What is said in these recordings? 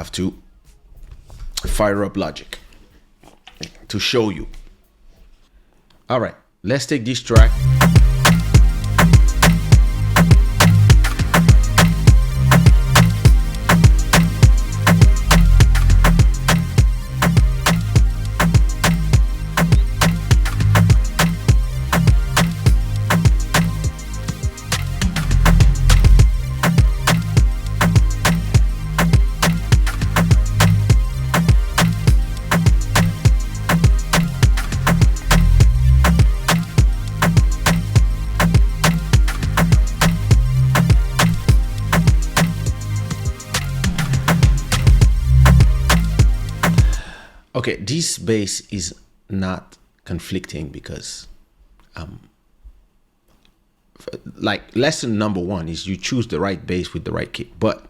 have to fire up Logic to show you. All right, let's take this track. Okay, this bass is not conflicting because like lesson number one is you choose the right bass with the right kick. But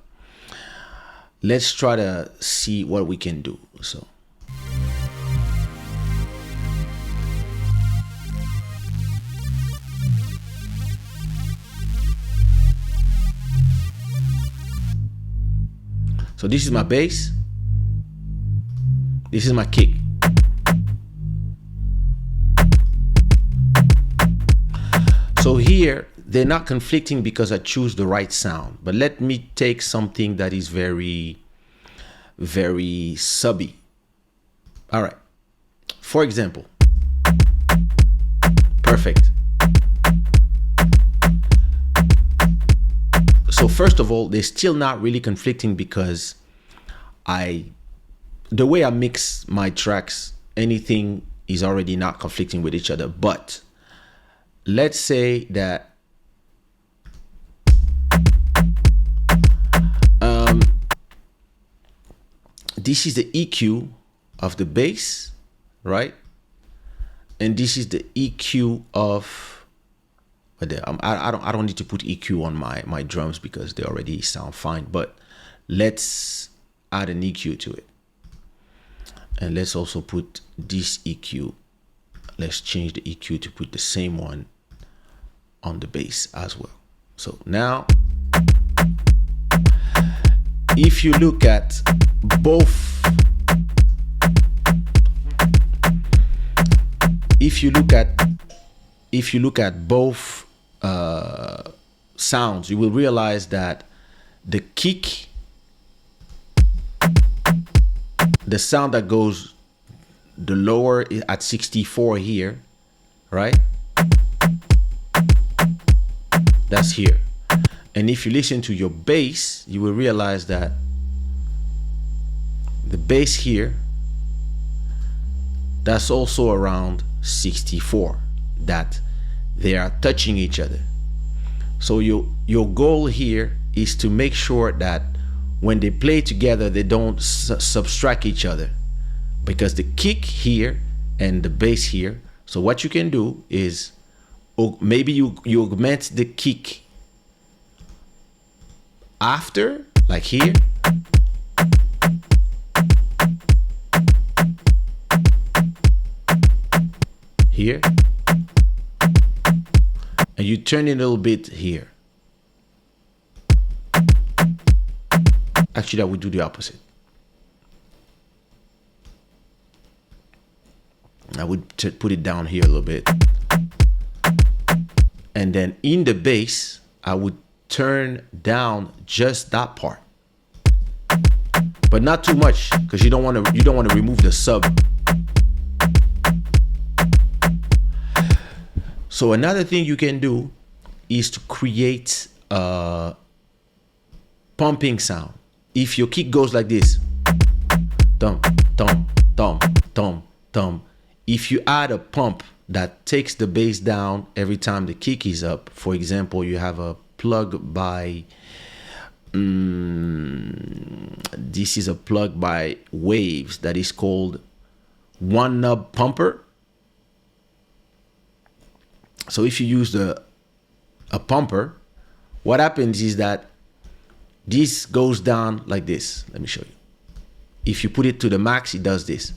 let's try to see what we can do. So this is my bass. This is my kick. So here, they're not conflicting because I choose the right sound. But let me take something that is very, very subby. All right. For example, perfect. So first of all, they're still not really conflicting because the way I mix my tracks, anything is already not conflicting with each other. But let's say that this is the EQ of the bass, right? And this is the EQ of, I don't need to put EQ on my drums because they already sound fine. But let's add an EQ to it. And let's also put this EQ. Let's change the EQ to put the same one on the bass as well. So now, if you look at both, sounds, you will realize that the kick, the sound that goes the lower is at 64 here, right? That's here. And if you listen to your bass, you will realize that the bass here, that's also around 64, that they are touching each other. So your goal here is to make sure that when they play together, they don't subtract each other, because the kick here and the bass here. So what you can do is maybe you augment the kick after, like here. Here. And you turn it a little bit here. Actually, I would do the opposite. I would put it down here a little bit. And then in the bass, I would turn down just that part. But not too much, because you don't want to remove the sub. So another thing you can do is to create a pumping sound. If your kick goes like this, thump, thump, thump, thump, thump. If you add a pump that takes the bass down every time the kick is up, for example, you have a plug by, this is a plug by Waves that is called One Knob Pumper. So if you use a pumper, what happens is that this goes down like this. Let me show you. If you put it to the max, it does this.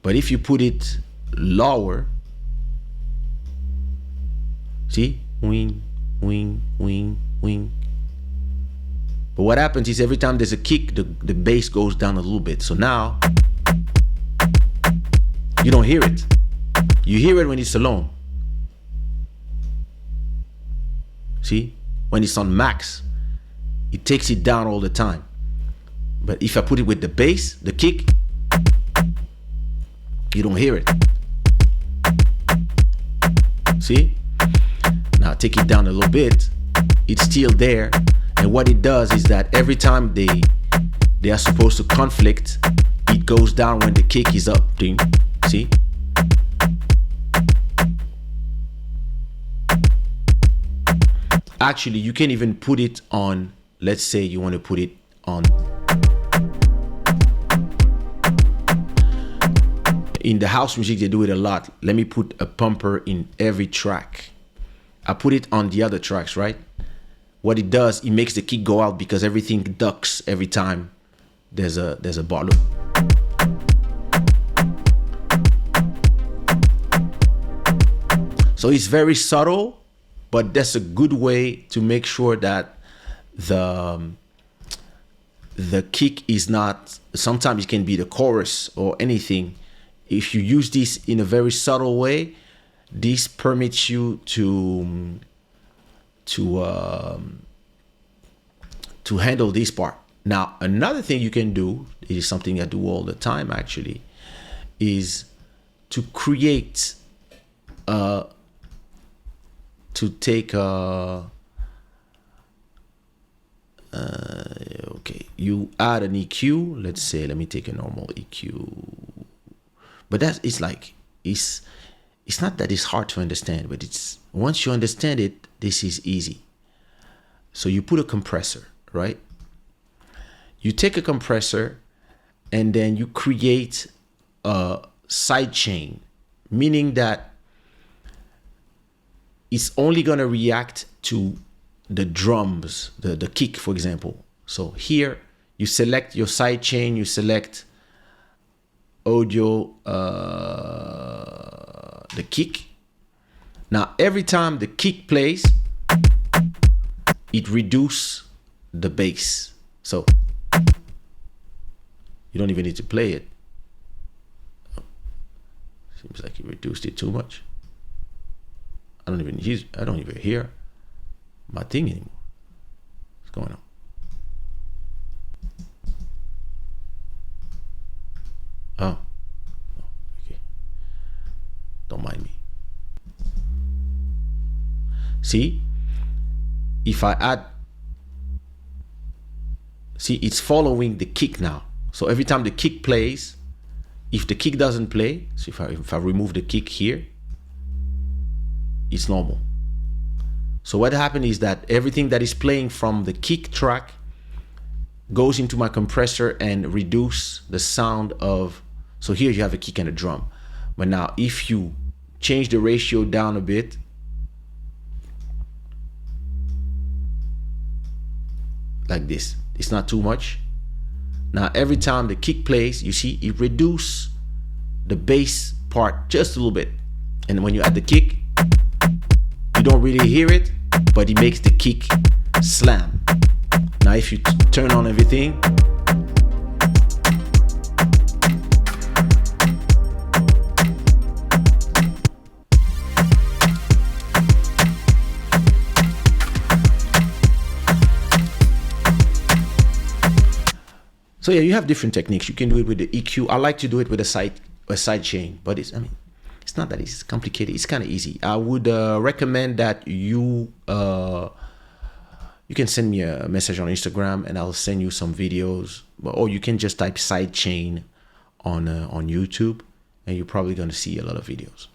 But if you put it lower, see, wing, wing, wing, wing. But what happens is every time there's a kick, the bass goes down a little bit. So now you don't hear it. You hear it when it's alone. See? When it's on max, it takes it down all the time. But if I put it with the bass, the kick, you don't hear it. See? Now take it down a little bit. It's still there. And what it does is that every time they are supposed to conflict, it goes down when the kick is up. Ding. See? Actually, you can even put it on, let's say you want to put it on. In the house music, they do it a lot. Let me put a pumper in every track. I put it on the other tracks, right? What it does, it makes the kick go out because everything ducks every time there's a bar. Look. So it's very subtle, but that's a good way to make sure that the kick is not, sometimes it can be the chorus or anything. If you use this in a very subtle way, this permits you to handle this part. Now, another thing you can do, it is something I do all the time actually, is to create to take okay, you add an EQ. Let's say, let me take a normal EQ, but that's, it's like, it's not that it's hard to understand, but it's, once you understand it, this is easy. So you put a compressor, right? You take a compressor and then you create a side chain, meaning that it's only gonna react to the drums, the kick, for example. So here you select your side chain, you select audio, the kick. Now every time the kick plays, it reduces the bass. So you don't even need to play it. Seems like you reduced it too much. I don't even hear my thing anymore. What's going on? Oh, okay. Don't mind me. See, if I add, see, it's following the kick now. So every time the kick plays, if the kick doesn't play, so if I remove the kick here, it's normal. So what happened is that everything that is playing from the kick track goes into my compressor and reduce the sound of, so here you have a kick and a drum. But now if you change the ratio down a bit, like this, it's not too much. Now every time the kick plays, you see it reduces the bass part just a little bit. And when you add the kick, you don't really hear it, but it makes the kick slam. Now if you turn on everything, so yeah, you have different techniques. You can do it with the EQ. I like to do it with a side chain, but it's, I mean, it's not that it's complicated. It's kind of easy. I would recommend that you can send me a message on Instagram and I'll send you some videos, or you can just type side chain on YouTube and you're probably going to see a lot of videos.